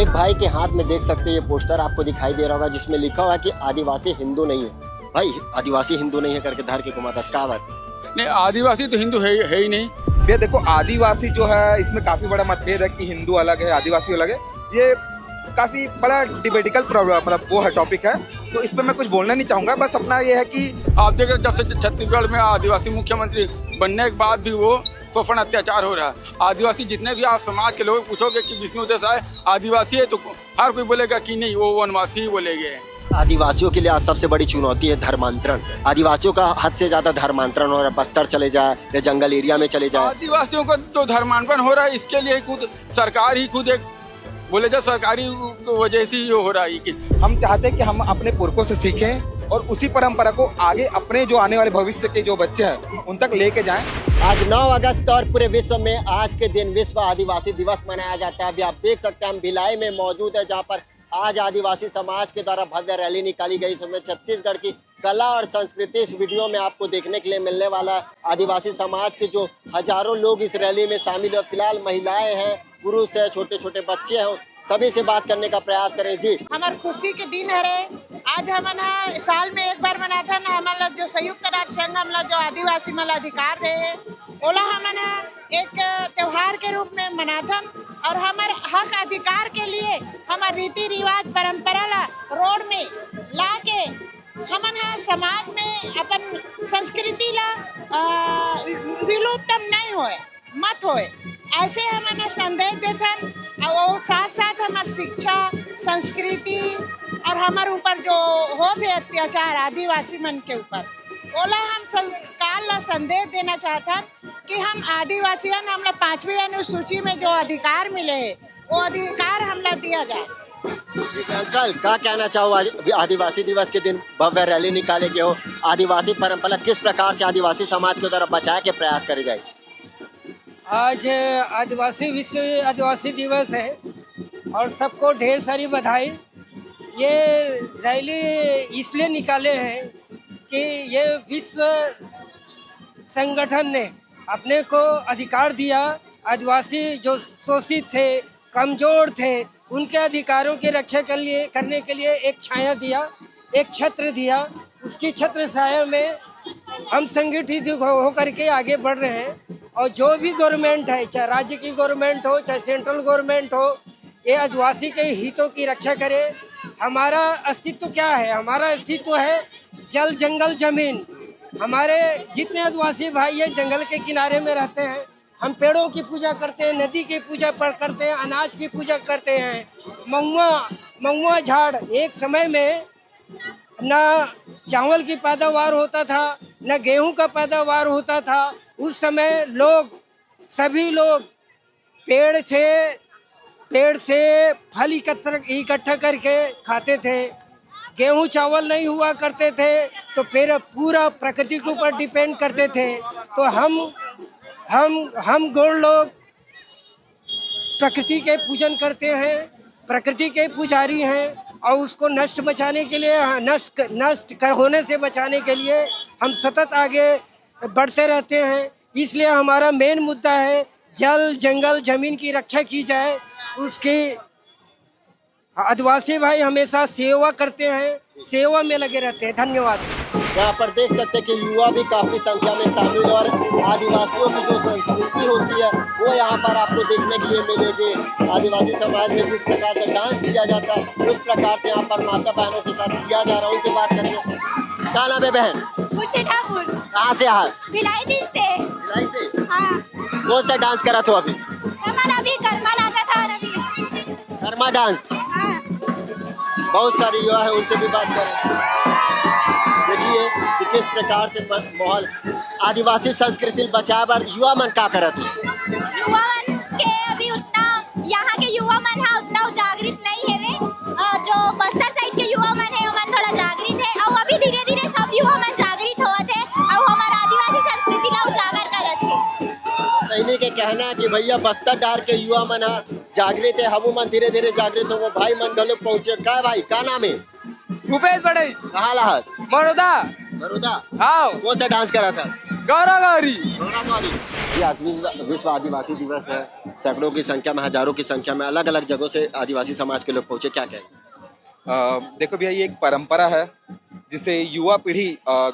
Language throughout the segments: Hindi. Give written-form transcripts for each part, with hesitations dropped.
एक भाई के हाथ में देख सकते हैं ये पोस्टर आपको दिखाई दे रहा होगा जिसमें लिखा हुआ है कि आदिवासी हिंदू नहीं है। भाई आदिवासी हिंदू नहीं है करके धर के घुमाता का बात नहीं, आदिवासी तो हिंदू है ही नहीं। ये देखो आदिवासी जो है इसमें काफी बड़ा मतभेद है कि हिंदू अलग है आदिवासी अलग है। ये काफी बड़ा डिबेटिकल प्रॉब्लम मतलब वो है टॉपिक है, तो इस पर मैं कुछ बोलना नहीं चाहूंगा। बस अपना ये है कि आप देख रहे जब से छत्तीसगढ़ में आदिवासी मुख्यमंत्री बनने के बाद भी वो शोषण अत्याचार हो रहा है। आदिवासी जितने भी आप समाज के लोग पूछोगे कि विष्णु देसाई आदिवासी है तो हर कोई बोलेगा कि नहीं वो वनवासी ही बोलेंगे। आदिवासियों के लिए आज सबसे बड़ी चुनौती है धर्मांतरण। आदिवासियों का हद से ज्यादा धर्मांतरण हो रहा है, बस्तर चले जाए या जंगल एरिया में चले जाए। आदिवासियों का जो धर्मांतरण हो रहा है इसके लिए खुद सरकार ही खुद एक बोले जाए सरकारी वजह से ही हो रहा है कि हम चाहते हैं कि हम अपने पुरखों से सीखें और उसी परंपरा को आगे अपने जो आने वाले भविष्य के जो बच्चे हैं उन तक लेके जाएं। आज 9 अगस्त और पूरे विश्व में आज के दिन विश्व आदिवासी दिवस मनाया जाता है। अभी आप देख सकते हैं हम भिलाई में मौजूद है जहाँ पर आज आदिवासी समाज के द्वारा भव्य रैली निकाली गई। इसमें छत्तीसगढ़ की कला और संस्कृति इस वीडियो में आपको देखने के लिए मिलने वाला है। आदिवासी समाज के जो हजारों लोग इस रैली में शामिल है। फिलहाल महिलाएं हैं, पुरुष है, छोटे छोटे बच्चे हैं, सभी से बात करने का प्रयास करें। जी हमारे खुशी के दिन है रे। आज हमन साल में एक बार मनाथा ना हमन लोग जो संयुक्त राष्ट्र संघ हम लोग जो आदिवासी मन अधिकार दे है ओला हमन एक त्योहार के रूप में मनाथन और हमारे हक अधिकार के लिए हमारे रीति रिवाज परंपरा ला रोड में ला के हमन समाज में अपन संस्कृति ला विलुप्त नहीं होए मत होए ऐसे हमन संदेश देथन। और साथ साथ हमार शिक्षा संस्कृति और हमारे ऊपर जो होते अत्याचार आदिवासी मन के ऊपर ओला हम संस्कार ला संदेश देना चाहतन कि हम आदिवासियन हमला 5वीं अनुसूची में जो अधिकार मिले है वो अधिकार हमला दिया जाए। अंकल क्या कहना चाहो आदिवासी दिवस के दिन भव्य रैली निकाले गए हो, आदिवासी परंपरा किस प्रकार से आदिवासी समाज के द्वारा बचाए के प्रयास करे जाए? आज आदिवासी विश्व आदिवासी दिवस है और सबको ढेर सारी बधाई। ये रैली इसलिए निकाले हैं कि ये विश्व संगठन ने अपने को अधिकार दिया। आदिवासी जो शोषित थे, कमजोर थे, उनके अधिकारों की रक्षा करने के लिए एक छाया दिया, एक छत्र दिया। उसकी छत्र छाया में हम संगठित होकर के आगे बढ़ रहे हैं। और जो भी गवर्नमेंट है, चाहे राज्य की गवर्नमेंट हो चाहे सेंट्रल गवर्नमेंट हो, ये आदिवासी के हितों की रक्षा करे। हमारा अस्तित्व क्या है? हमारा अस्तित्व है जल जंगल जमीन। हमारे जितने आदिवासी भाई ये जंगल के किनारे में रहते हैं। हम पेड़ों की पूजा करते हैं, नदी की पूजा करते हैं, अनाज की पूजा करते हैं। महुआ झाड़ एक समय में न चावल की पैदावार होता था, न गेहूं का पैदावार होता था। उस समय सभी लोग पेड़ से फल इकट्ठा करके खाते थे। गेहूं चावल नहीं हुआ करते थे तो फिर पूरा प्रकृति के ऊपर डिपेंड करते थे। तो हम गौड़ लोग प्रकृति के पूजन करते हैं, प्रकृति के पुजारी हैं और उसको नष्ट बचाने के लिए नष्ट होने से बचाने के लिए हम सतत आगे बढ़ते रहते हैं। इसलिए हमारा मेन मुद्दा है जल जंगल जमीन की रक्षा की जाए। उसकी आदिवासी भाई हमेशा सेवा करते हैं, सेवा में लगे रहते हैं। धन्यवाद। यहाँ पर देख सकते हैं कि युवा भी काफी संख्या में शामिल और आदिवासियों की जो संस्कृति होती है वो यहाँ पर आपको देखने के लिए मिलेगी। आदिवासी समाज में जिस प्रकार से डांस किया जाता है उस प्रकार से यहाँ पर माता बहनों के साथ किया जा रहा है। उनकी बात करेंगे। क्या नाम है बहन? खुशी ठाकुर। कहाँ से आए? भिलाई दिन से। भिलाई से? हाँ। कौन सा डांस करा था अभी? हमारा अभी कर्मा नाचा था अभी। कर्मा डांस? हाँ। बहुत सारे युवा है उनसे भी बात करें। देखिए कि किस प्रकार से माहौल आदिवासी संस्कृति बचाए बार युवा मन क्या करत है। युवा मन के अभी उतना यहाँ के युवा मन है उतना जागृत नहीं है वे। जो बस्तर साइड के युवा मन है वो थोड़ा जागृत है और अभी धीरे धीरे सब युवा मन जागृत होते हैं और हमारा आदिवासी संस्कृति ला उजागर करत है। कहने के कहना है कि भैया बस्तर डार के युवा मन जागृत है, हम मन धीरे धीरे जागृत हो भाई मन गलो पहुँचे। क्या भाई क्या नाम है? भूपेश बड़े। कहाँ लहस? मरोदा। बड़ौदा। हाँ। कौन सा डांस करा था? गारागारी। ये आज विश्व आदिवासी दिवस है, सैकड़ों की संख्या में, हजारों की संख्या में अलग अलग जगहों से आदिवासी समाज के लोग पहुंचे, क्या कहें? देखो भैया, ये एक परंपरा है जिसे युवा पीढ़ी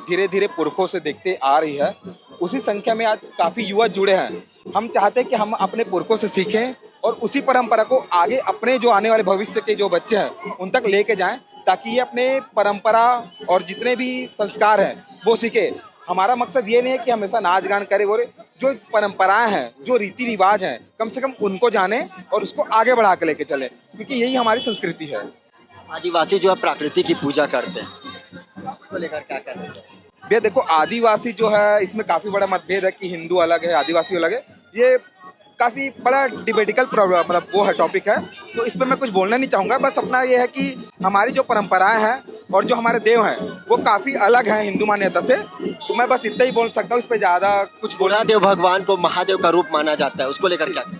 धीरे धीरे पुरखों से देखते आ रही है। उसी संख्या में आज काफी युवा जुड़े हैं। हम चाहते हैं कि हम अपने पुरखों से सीखें और उसी परंपरा को आगे अपने जो आने वाले भविष्य के जो बच्चे हैं उन तक लेके जाएं, ताकि ये अपने परंपरा और जितने भी संस्कार हैं वो सीखे। हमारा मकसद ये नहीं है कि हमेशा नाच गान करें, और जो परंपराएं हैं, जो रीति रिवाज हैं, कम से कम उनको जाने और उसको आगे बढ़ा के लेके चले, क्योंकि यही हमारी संस्कृति है। आदिवासी जो है प्रकृति की पूजा करते हैं, उसको लेकर क्या कहना है? भैया देखो, आदिवासी जो है इसमें काफी बड़ा मतभेद है कि हिंदू अलग है आदिवासी अलग है। ये काफी बड़ा डिबेटिकल प्रॉब्लम, मतलब वो है टॉपिक है, तो इस पर मैं कुछ बोलना नहीं चाहूंगा। बस अपना ये है कि हमारी जो परंपराएं हैं और जो हमारे देव हैं वो काफी अलग हैं हिंदू मान्यता से। तो मैं बस इतना ही बोल सकता हूँ, इस पर ज्यादा कुछ बोला। देव भगवान को महादेव का रूप माना जाता है, उसको लेकर क्या कहें?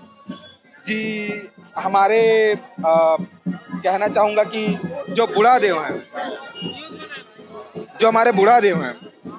जी, हमारे कहना चाहूंगा कि जो बूढ़ा देव हैं, जो हमारे बूढ़ा देव हैं,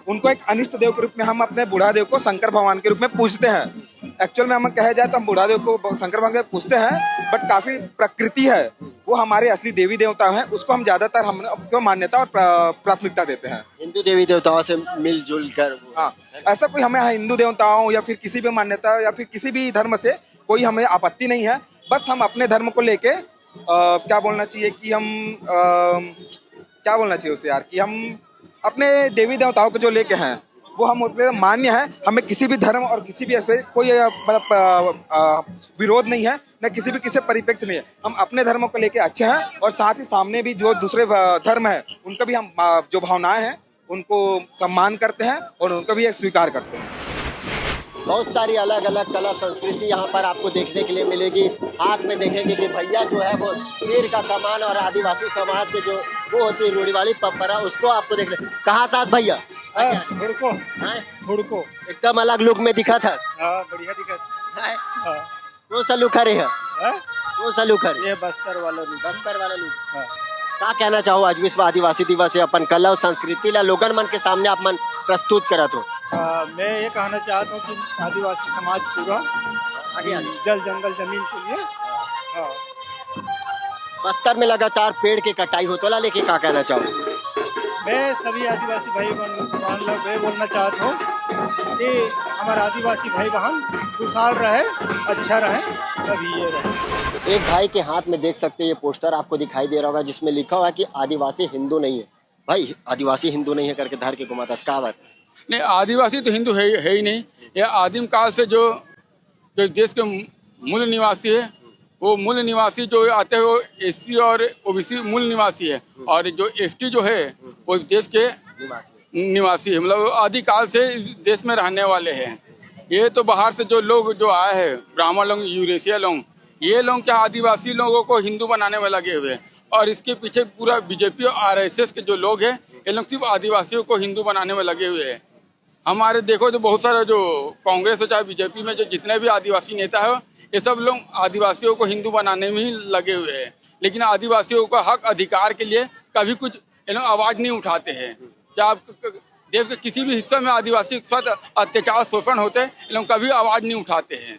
उनको एक अनिष्ट देव के रूप में हम अपने बूढ़ा देव को शंकर भगवान के रूप में पूजते हैं। एक्चुअल में हम कहा जाए तो हम बूढ़ा देव को शंकर भगवान में पूजते हैं, बट काफी प्रकृति है, वो हमारे असली देवी देवता हैं, उसको हम ज्यादातर हम मान्यता और प्राथमिकता देते हैं। हिंदू देवी देवताओं से मिलजुल कर। हाँ, ऐसा कोई हमें हिंदू देवताओं या फिर किसी भी मान्यता या फिर किसी भी धर्म से कोई हमें आपत्ति नहीं है। बस हम अपने धर्म को लेके क्या बोलना चाहिए कि हम क्या बोलना चाहिए उसे यार, कि हम अपने देवी देवताओं को जो लेके हैं वो हम मान्य है। हमें किसी भी धर्म और किसी भी कोई मतलब विरोध नहीं है, न किसी भी किसी परिप्रेक्ष्य नहीं है। हम अपने धर्मों को लेके अच्छे हैं और साथ ही सामने भी जो दूसरे धर्म है उनका भी हम जो भावनाएं हैं उनको सम्मान करते हैं और उनको भी स्वीकार करते हैं। बहुत सारी अलग अलग कला संस्कृति यहाँ पर आपको देखने के लिए मिलेगी। हाथ में देखेंगे कि भैया जो है वो तीर का कमान और आदिवासी समाज के जो वो होती है रूढ़िवादी परंपरा, उसको आपको देखने। कहाँ साथ भैया? हुड़को एकदम अलग लुक में दिखा था। बढ़िया दिखा है? हाँ। कौन सा लुक है? हाँ? कौन सा लुक है? ये बस्तर वाला लुक। बस्तर वाला लुक। हाँ। क्या कहना चाहो आज विश्व आदिवासी दिवस है, अपन कला और संस्कृति ला लोगन मन के सामने आप मन प्रस्तुत करत हो? मैं ये कहना चाहता हूँ कि आदिवासी समाज पूरा जल जंगल जमीन के लिए। हाँ। बस्तर में लगातार पेड़ की कटाई हो तो लेके क्या कहना चाहो? मैं सभी आदिवासी भाई बहन लोग ये बोलना चाहता हूँ कि हमारे आदिवासी भाई बहन खुशहाल रहे, अच्छा रहे, तभी ये रहे। एक भाई के हाथ में देख सकते हैं ये पोस्टर आपको दिखाई दे रहा होगा, जिसमें लिखा हुआ है कि आदिवासी हिंदू नहीं है। भाई आदिवासी हिंदू नहीं है करके धर के घुमाता, क्या बात? नहीं, आदिवासी तो हिंदू है ही नहीं। यह आदिम काल से जो देश के मूल निवासी है, वो मूल निवासी जो आते हैं वो एससी और ओबीसी मूल निवासी है, और जो एसटी जो है वो देश के निवासी है, मतलब आदिकाल से इस देश में रहने वाले हैं। ये तो बाहर से जो लोग जो आए हैं, ब्राह्मण लोग, यूरेशिया लोग, ये लोग क्या आदिवासी लोगों को हिंदू बनाने में लगे हुए हैं, और इसके पीछे पूरा बीजेपी और आरएसएस के जो लोग हैं ये लोग सिर्फ आदिवासियों को हिंदू बनाने में लगे हुए हैं। हमारे देखो तो बहुत सारा जो कांग्रेस हो चाहे बीजेपी में जो जितने भी आदिवासी नेता है ये सब लोग आदिवासियों को हिंदू बनाने में ही लगे हुए हैं, लेकिन आदिवासियों का हक अधिकार के लिए कभी कुछ ये लोग आवाज़ नहीं उठाते हैं। क्या आप देश के किसी भी हिस्से में आदिवासी के साथ अत्याचार शोषण होते हैं, ये लोग कभी आवाज़ नहीं उठाते हैं।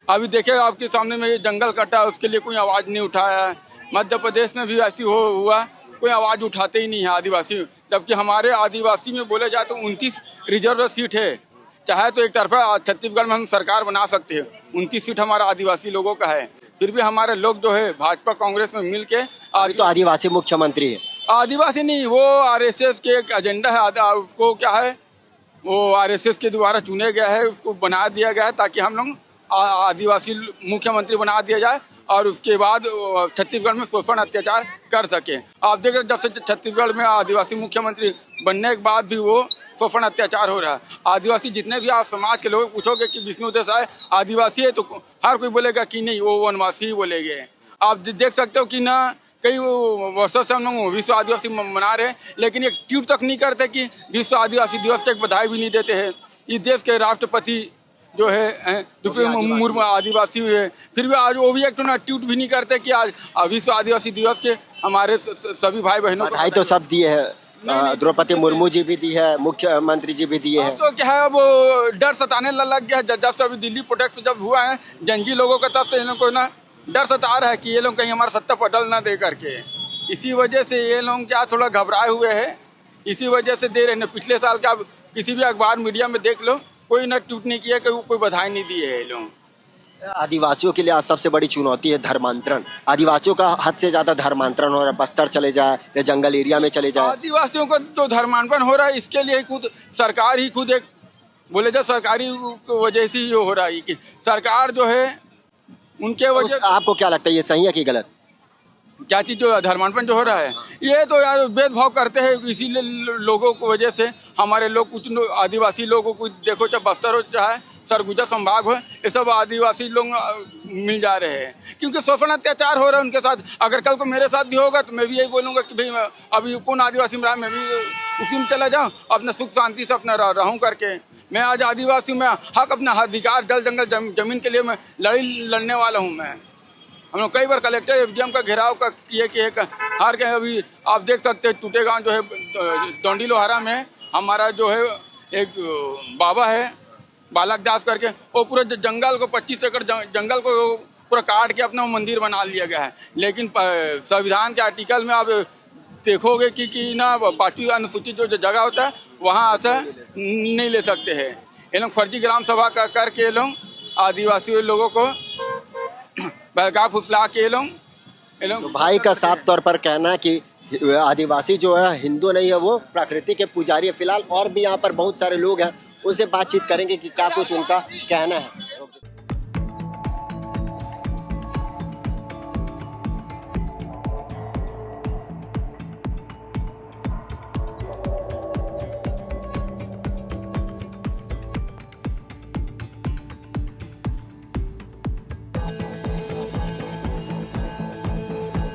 अभी देखिए आपके सामने में ये जंगल कटा, उसके लिए कोई आवाज़ नहीं उठाया है। मध्य प्रदेश में भी ऐसी हुआ, कोई आवाज़ उठाते ही नहीं है आदिवासी। जबकि हमारे आदिवासी में बोले जाए तो 29 रिजर्व सीट है, चाहे तो एक तरफा छत्तीसगढ़ में हम सरकार बना सकते हैं। 29 सीट हमारा आदिवासी लोगों का है, फिर भी हमारे लोग जो है भाजपा कांग्रेस में मिल के तो आदिवासी मुख्यमंत्री है। आदिवासी नहीं, वो आरएसएस के एक एजेंडा है, उसको क्या है वो आरएसएस के द्वारा चुने गया है, उसको बना दिया गया है ताकि हम लोग आदिवासी मुख्यमंत्री बना दिया जाए और उसके बाद छत्तीसगढ़ में शोषण अत्याचार कर सके। आप देख रहे जब से छत्तीसगढ़ में आदिवासी मुख्यमंत्री बनने के बाद भी वो शोषण अत्याचार हो रहा है। आदिवासी जितने भी आप समाज के लोग पूछोगे कि विष्णु देसाई आदिवासी है तो हर कोई बोलेगा कि नहीं वो वनवासी ही बोलेंगे। आप देख सकते हो कि ना कई वर्षों से हम लोग विश्व आदिवासी मना रहे हैं, लेकिन एक ट्वीट तक नहीं करते कि विश्व आदिवासी दिवस की एक बधाई भी नहीं देते हैं। इस देश के राष्ट्रपति जो है द्रौपदी मुर्मू आदिवासी हुए, फिर भी आज वो भी एक ट्वीट भी नहीं करते कि आज विश्व आदिवासी दिवस के हमारे सभी भाई बहनों बधाई तो सब दिए हैं, द्रौपदी मुर्मू जी भी दी है, मुख्यमंत्री जी भी दिए अब हैं। तो क्या है, वो डर सताने लग गया है। जब से अभी दिल्ली प्रोटेस्ट जब हुआ है जंगी लोगों का, तब से इन लोग को ना डर सता रहा है कि ये लोग कहीं हमारा सत्ता पटल ना दे करके। इसी वजह से ये लोग क्या थोड़ा घबराए हुए हैं, इसी वजह से दे रहे हैं। पिछले साल का आप किसी भी अखबार मीडिया में देख लो, कोई ना ट्वीट नहीं किया, कोई बधाई नहीं दी है ये लोग। आदिवासियों के लिए आज सबसे बड़ी चुनौती है धर्मांतरण। आदिवासियों का हद से ज्यादा धर्मांतरण हो रहा है, बस्तर चले जाए या जंगल एरिया में चले जाए। आदिवासियों का जो धर्मांतरण हो रहा है, इसके लिए खुद सरकार ही खुद एक बोले जाए सरकारी वजह से ही हो रहा है कि सरकार जो है उनके वजह। आपको क्या लगता है ये सही है कि गलत? क्या चीज जो धर्मांतरण जो हो रहा है, ये तो यार भेदभाव करते हैं, इसीलिए लोगों की वजह से हमारे लोग कुछ आदिवासी लोगों को देखो, चाहे बस्तर हो चाहे सरगुजा संभाग हो, ये सब आदिवासी लोग मिल जा रहे हैं क्योंकि शोषण अत्याचार हो रहा है उनके साथ। अगर कल को मेरे साथ भी होगा तो मैं भी यही बोलूँगा कि भाई अभी कौन आदिवासी में रहा, मैं भी उसी में चला जाऊँ, अपना सुख शांति से अपना रहूँ करके। मैं आज आदिवासी में हक अपना अधिकार जल जंगल जमीन के लिए मैं लड़ने वाला हूँ। मैं हम लोग कई बार कलेक्टर एफडीएम का घेराव का किए कि एक हार के अभी आप देख सकते हैं टूटे गांव जो है डोंडी लोहारा में हमारा जो है एक बाबा है बालक दास करके, वो पूरे जंगल को 25 एकड़ जंगल को पूरा काट के अपना मंदिर बना लिया गया है। लेकिन संविधान के आर्टिकल में आप देखोगे कि ना पार्टी अनुसूचित जो जगह होता है वहाँ ऐसा नहीं ले सकते हैं। ये लोग फर्जी ग्राम सभा करके ये लोग आदिवासी लोगों को बहका फुसला के लोग तो भाई का साफ तौर पर कहना है कि आदिवासी जो है हिंदू नहीं है, वो प्रकृति के पुजारी है। फिलहाल और भी यहाँ पर बहुत सारे लोग हैं, उनसे बातचीत करेंगे कि क्या कुछ उनका कहना है।